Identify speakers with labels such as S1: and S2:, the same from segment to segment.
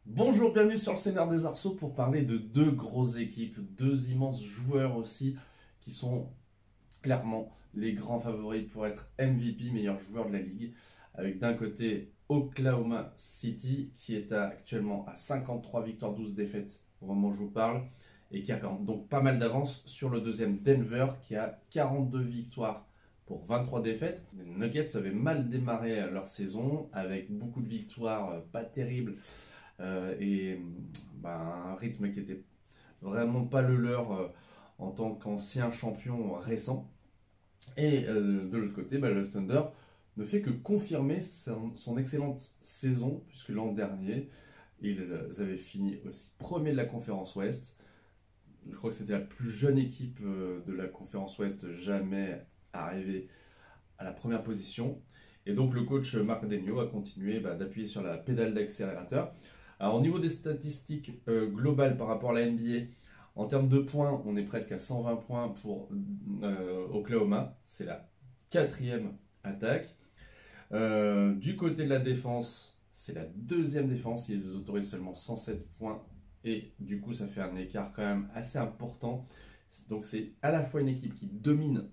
S1: Bonjour, bienvenue sur le Seigneur des Arceaux pour parler de deux grosses équipes, deux immenses joueurs aussi qui sont clairement les grands favoris pour être MVP, meilleur joueur de la ligue, avec d'un côté Oklahoma City qui est actuellement à 53 victoires, 12 défaites au moment où je vous parle et qui a donc pas mal d'avance sur le deuxième Denver qui a 42 victoires pour 23 défaites. Les Nuggets avaient mal démarré leur saison avec beaucoup de victoires pas terribles et un rythme qui était vraiment pas le leur en tant qu'ancien champion récent. Et de l'autre côté, le Thunder ne fait que confirmer son excellente saison, puisque l'an dernier, ils avaient fini aussi premier de la conférence Ouest. Je crois que c'était la plus jeune équipe de la conférence Ouest jamais arrivée à la première position. Et donc le coach Marc Daigneault a continué d'appuyer sur la pédale d'accélérateur. Alors au niveau des statistiques globales par rapport à la NBA, en termes de points, on est presque à 120 points pour Oklahoma. C'est la quatrième attaque. Du côté de la défense, c'est la deuxième défense. Ils autorisent seulement 107 points. Et du coup, ça fait un écart quand même assez important. Donc c'est à la fois une équipe qui domine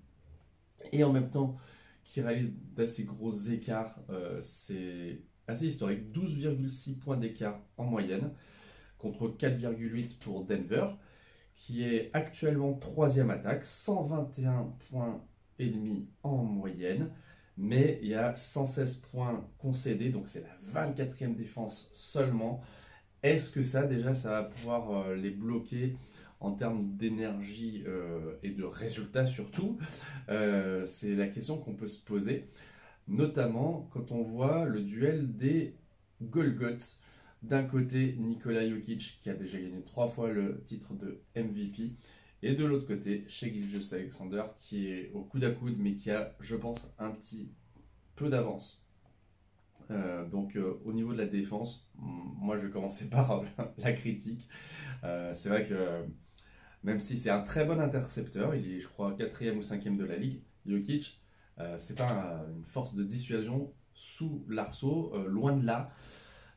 S1: et en même temps qui réalise d'assez gros écarts. C'est assez historique. 12,6 points d'écart en moyenne contre 4,8 pour Denver, qui est actuellement troisième attaque, 121 points et demi en moyenne, mais il y a 116 points concédés, donc c'est la 24e défense seulement. Est-ce que ça va pouvoir les bloquer en termes d'énergie et de résultats surtout? C'est la question qu'on peut se poser, notamment quand on voit le duel des Golgoth. D'un côté, Nikola Jokic qui a déjà gagné 3 fois le titre de MVP, et de l'autre côté, Shai Gilgeous-Alexander qui est au coude à coude, mais qui a, je pense, un petit peu d'avance. Donc au niveau de la défense, moi je vais commencer par la critique. C'est vrai que même si c'est un très bon intercepteur, il est je crois 4e ou 5e de la ligue, Jokic, c'est pas une force de dissuasion sous l'arceau, loin de là.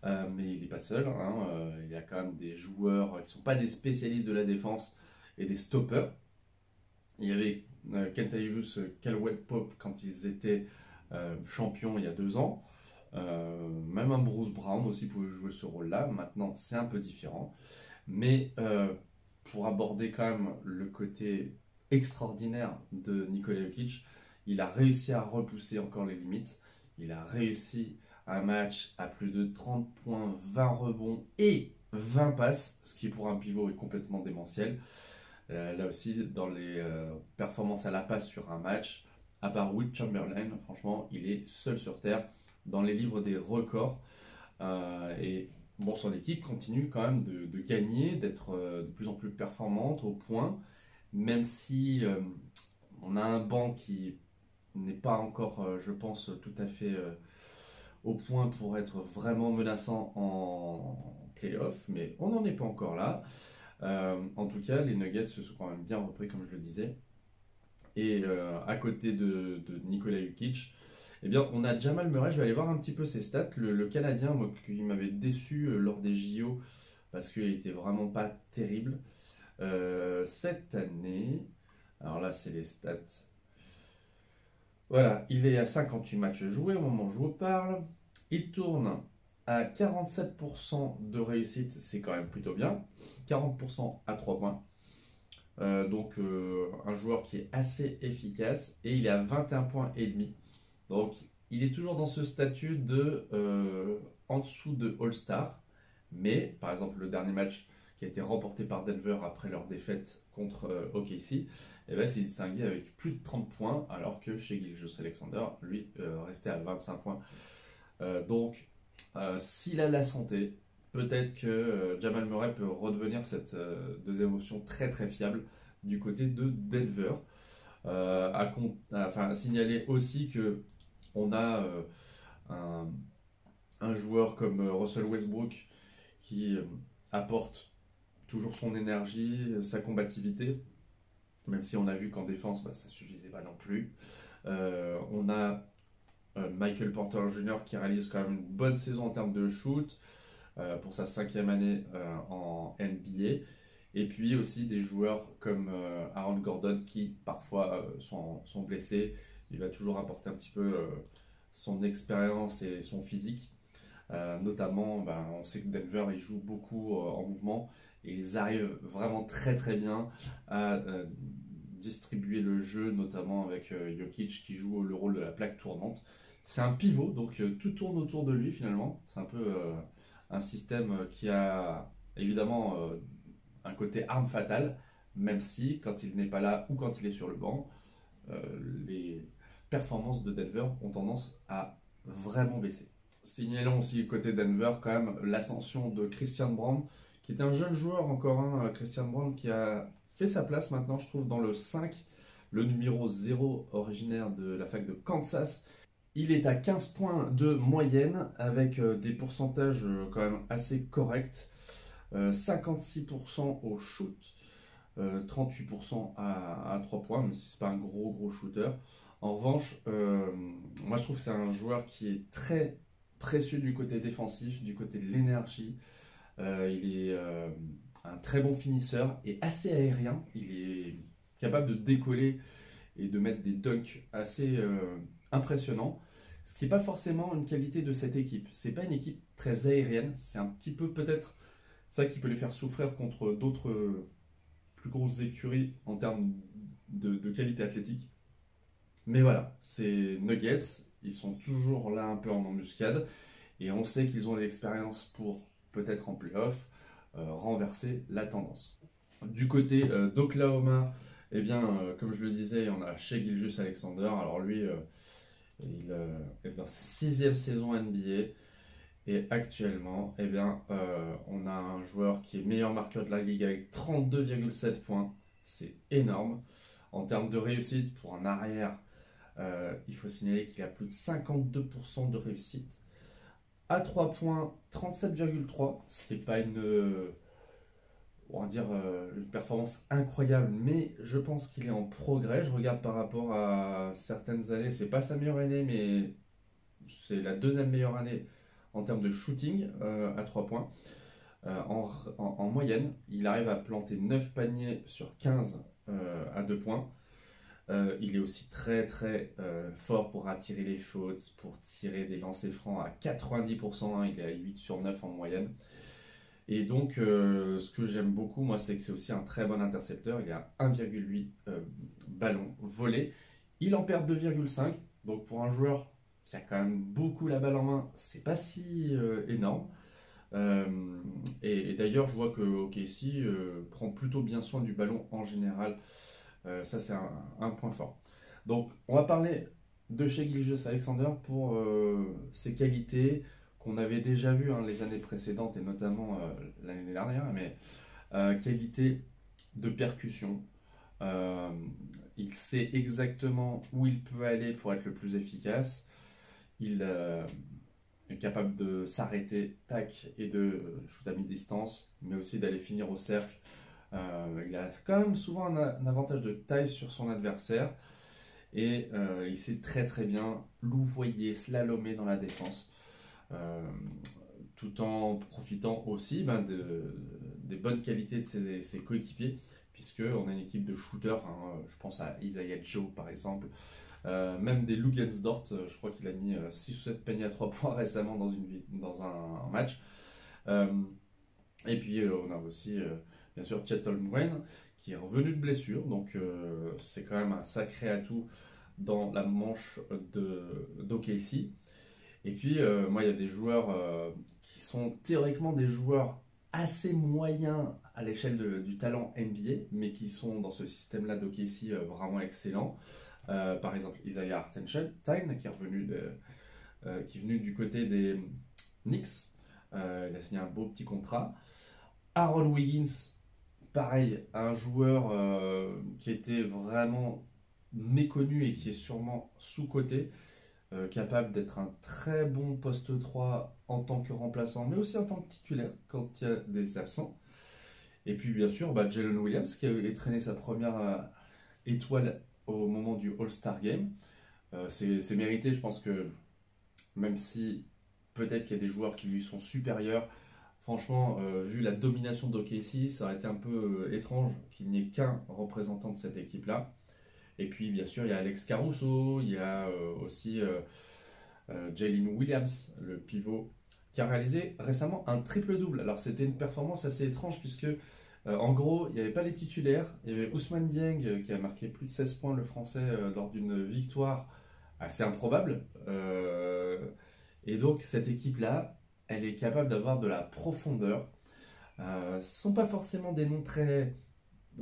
S1: Mais il n'est pas seul, hein. Il y a quand même des joueurs qui ne sont pas des spécialistes de la défense et des stoppers. Il y avait Kentavius Caldwell Pope quand ils étaient champions il y a 2 ans. Même un Bruce Brown aussi pouvait jouer ce rôle-là. Maintenant, c'est un peu différent. Mais pour aborder quand même le côté extraordinaire de Nikola Jokic, il a réussi à repousser encore les limites. Il a réussi un match à plus de 30 points, 20 rebonds et 20 passes, ce qui pour un pivot est complètement démentiel. Là aussi, dans les performances à la passe sur un match, à part Will Chamberlain, franchement, il est seul sur terre dans les livres des records. Et bon, son équipe continue quand même de gagner, d'être de plus en plus performante au point, même si on a un banc qui n'est pas encore, je pense, tout à fait au point pour être vraiment menaçant en playoff, mais on n'en est pas encore là. En tout cas, les Nuggets se sont quand même bien repris, comme je le disais. Et à côté de Nikola Jokic, eh bien, on a Jamal Murray. Je vais aller voir un petit peu ses stats. Le Canadien, moi, qui m'avait déçu lors des JO parce qu'il était vraiment pas terrible. Cette année, alors là, c'est les stats. Voilà, il est à 58 matchs joués au moment où je vous parle. Il tourne à 47% de réussite, c'est quand même plutôt bien. 40% à 3 points. Donc un joueur qui est assez efficace, et il est à 21 points et demi. Donc il est toujours dans ce statut de en dessous de All-Star. Mais par exemple le dernier match qui a été remporté par Denver après leur défaite contre OKC, s'est distingué avec plus de 30 points, alors que Shai Gilgeous-Alexander, lui, restait à 25 points. Donc, s'il a la santé, peut-être que Jamal Murray peut redevenir cette deuxième option très très fiable du côté de Denver. À signaler aussi que on a un joueur comme Russell Westbrook qui apporte toujours son énergie, sa combativité, même si on a vu qu'en défense, ça ne suffisait pas non plus. On a Michael Porter Jr. qui réalise quand même une bonne saison en termes de shoot. pour sa 5e année en NBA. Et puis aussi des joueurs comme Aaron Gordon qui parfois sont blessés. Il va toujours apporter un petit peu son expérience et son physique. Notamment, on sait que Denver il joue beaucoup en mouvement et ils arrivent vraiment très très bien à distribuer le jeu, notamment avec Jokic qui joue le rôle de la plaque tournante. C'est un pivot, donc tout tourne autour de lui finalement. C'est un peu un système qui a évidemment un côté arme fatale, même si quand il n'est pas là ou quand il est sur le banc, les performances de Denver ont tendance à vraiment baisser. Signalons aussi côté Denver quand même l'ascension de Christian Braun, qui est un jeune joueur encore, Christian Braun qui a fait sa place maintenant, je trouve, dans le 5, le numéro 0 originaire de la fac de Kansas. Il est à 15 points de moyenne avec des pourcentages quand même assez corrects. 56% au shoot, 38% à 3 points, même si ce n'est pas un gros shooter. En revanche, moi je trouve que c'est un joueur qui est très précieux du côté défensif, du côté de l'énergie. Il est un très bon finisseur et assez aérien. Il est capable de décoller et de mettre des dunks assez impressionnants. Ce qui n'est pas forcément une qualité de cette équipe. C'est pas une équipe très aérienne. C'est un petit peu peut-être ça qui peut les faire souffrir contre d'autres plus grosses écuries en termes de qualité athlétique. Mais voilà, c'est Nuggets. Ils sont toujours là un peu en embuscade. Et on sait qu'ils ont l'expérience pour, peut-être en playoff, renverser la tendance. Du côté d'Oklahoma, eh bien, comme je le disais, on a Shai Gilgeous-Alexander. Alors lui, il est dans sa 6e saison NBA. Et actuellement, eh bien, on a un joueur qui est meilleur marqueur de la ligue avec 32,7 points. C'est énorme. En termes de réussite, pour un arrière, il faut signaler qu'il a plus de 52% de réussite. À 3 points, 37,3, ce qui n'est pas on va dire, une performance incroyable, mais je pense qu'il est en progrès. Je regarde par rapport à certaines années, c'est pas sa meilleure année, mais c'est la 2e meilleure année en termes de shooting à 3 points. En moyenne, il arrive à planter 9 paniers sur 15 à 2 points. Il est aussi très fort pour attirer les fautes, pour tirer des lancers francs à 90%, il est à 8 sur 9 en moyenne. Et donc, ce que j'aime beaucoup, moi, c'est que c'est aussi un très bon intercepteur. Il est à 1,8 ballons volés. Il en perd 2,5. Donc, pour un joueur qui a quand même beaucoup la balle en main, c'est pas si énorme. Et d'ailleurs, je vois que OKC prend plutôt bien soin du ballon en général. Ça, c'est un point fort. Donc, on va parler de Shai Gilgeous-Alexander pour ses qualités qu'on avait déjà vues les années précédentes et notamment l'année dernière, mais qualité de percussion. Il sait exactement où il peut aller pour être le plus efficace. Il est capable de s'arrêter, tac, et de shoot à mi-distance, mais aussi d'aller finir au cercle. Il a quand même souvent un avantage de taille sur son adversaire et il sait très bien louvoyer, slalomer dans la défense tout en profitant aussi des bonnes qualités de ses coéquipiers puisqu'on a une équipe de shooters, je pense à Isaiah Joe par exemple, même des Luguensdort, je crois qu'il a mis 6 ou 7 paniers à 3 points récemment dans un match. Et puis on a aussi bien sûr Chet Holmgren qui est revenu de blessure, donc c'est quand même un sacré atout dans la manche d'OKC. Et puis moi il y a des joueurs qui sont théoriquement des joueurs assez moyens à l'échelle du talent NBA, mais qui sont dans ce système-là d'OKC vraiment excellents. Par exemple Isaiah Hartenstein qui est venu du côté des Knicks. Il a signé un beau petit contrat. Aaron Wiggins, pareil, un joueur qui était vraiment méconnu et qui est sûrement sous-coté, capable d'être un très bon poste 3 en tant que remplaçant, mais aussi en tant que titulaire quand il y a des absents. Et puis bien sûr, Jalen Williams qui a traîné sa première étoile au moment du All-Star Game. C'est mérité, je pense que même si peut-être qu'il y a des joueurs qui lui sont supérieurs, Franchement, vu la domination d'OKC, ça aurait été un peu étrange qu'il n'y ait qu'un représentant de cette équipe-là. Et puis, bien sûr, il y a Alex Caruso, il y a aussi Jalen Williams, le pivot, qui a réalisé récemment un triple-double. Alors, c'était une performance assez étrange puisque, en gros, il n'y avait pas les titulaires. Il y avait Ousmane Dieng qui a marqué plus de 16 points, le français, lors d'une victoire assez improbable. Et donc, cette équipe-là, elle est capable d'avoir de la profondeur. Ce ne sont pas forcément des noms très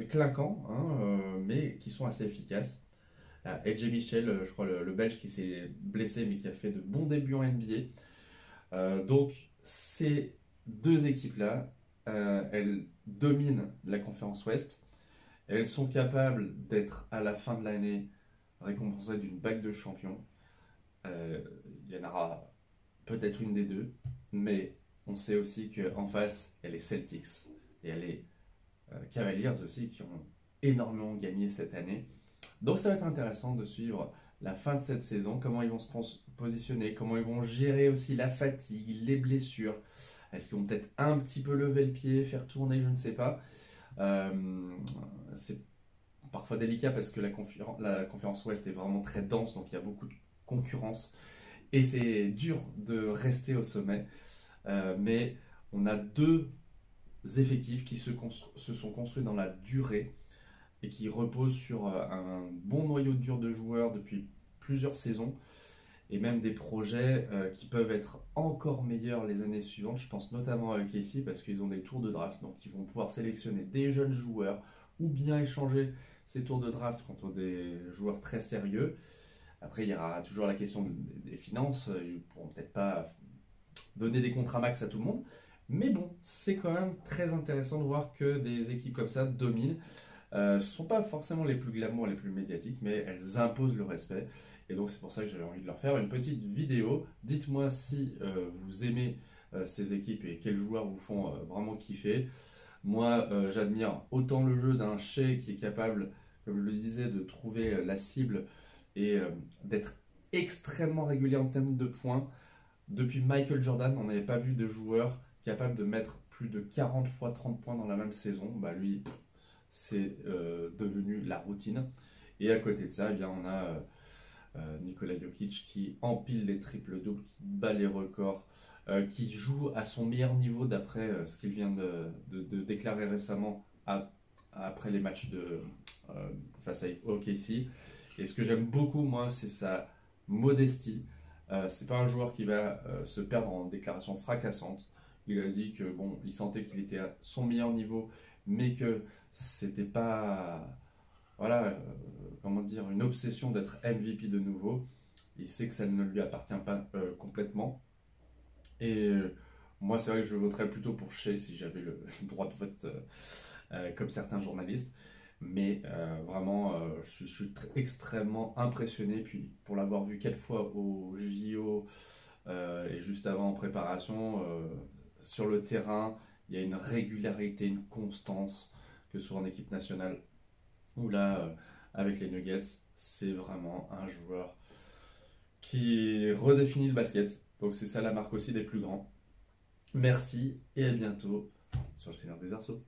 S1: clinquants, hein, mais qui sont assez efficaces. AJ Mitchell, je crois le Belge qui s'est blessé mais qui a fait de bons débuts en NBA. Donc ces deux équipes-là, elles dominent la conférence Ouest. Elles sont capables d'être à la fin de l'année récompensées d'une bague de champion. Il y en aura peut-être une des deux, mais on sait aussi qu'en face, il y a les Celtics et il y a les Cavaliers aussi qui ont énormément gagné cette année. Donc ça va être intéressant de suivre la fin de cette saison, comment ils vont se positionner, comment ils vont gérer aussi la fatigue, les blessures. Est-ce qu'ils vont peut-être un petit peu lever le pied, faire tourner, je ne sais pas. C'est parfois délicat parce que la conférence Ouest est vraiment très dense, donc il y a beaucoup de concurrence. Et c'est dur de rester au sommet. Mais on a deux effectifs qui se sont construits dans la durée et qui reposent sur un bon noyau dur de joueurs depuis plusieurs saisons et même des projets qui peuvent être encore meilleurs les années suivantes. Je pense notamment à OKC parce qu'ils ont des tours de draft, donc ils vont pouvoir sélectionner des jeunes joueurs ou bien échanger ces tours de draft contre des joueurs très sérieux. Après, il y aura toujours la question des finances. Ils ne pourront peut-être pas donner des contrats max à tout le monde. Mais bon, c'est quand même très intéressant de voir que des équipes comme ça dominent. Ce ne sont pas forcément les plus glamour, les plus médiatiques, mais elles imposent le respect. Et donc c'est pour ça que j'avais envie de leur faire une petite vidéo. Dites-moi si vous aimez ces équipes et quels joueurs vous font vraiment kiffer. Moi, j'admire autant le jeu d'un Shai qui est capable, comme je le disais, de trouver la cible et d'être extrêmement régulier en termes de points. Depuis Michael Jordan, on n'avait pas vu de joueur capable de mettre plus de 40 fois 30 points dans la même saison. Bah lui, c'est devenu la routine. Et à côté de ça, eh bien, on a Nikola Jokic qui empile les triples-doubles, qui bat les records, qui joue à son meilleur niveau d'après ce qu'il vient de déclarer récemment après les matchs face à OKC. Et ce que j'aime beaucoup, moi, c'est sa modestie. C'est pas un joueur qui va se perdre en déclarations fracassantes. Il a dit que bon, il sentait qu'il était à son meilleur niveau, mais que c'était pas, voilà, comment dire, une obsession d'être MVP de nouveau. Il sait que ça ne lui appartient pas complètement. Et moi, c'est vrai que je voterais plutôt pour Shai si j'avais le droit de vote comme certains journalistes. Mais vraiment, je suis extrêmement impressionné. Puis pour l'avoir vu quelques fois au JO et juste avant en préparation, sur le terrain, il y a une régularité, une constance, que ce soit en équipe nationale ou là, avec les Nuggets, c'est vraiment un joueur qui redéfinit le basket. Donc c'est ça la marque aussi des plus grands. Merci et à bientôt sur le Seigneur des Arceaux.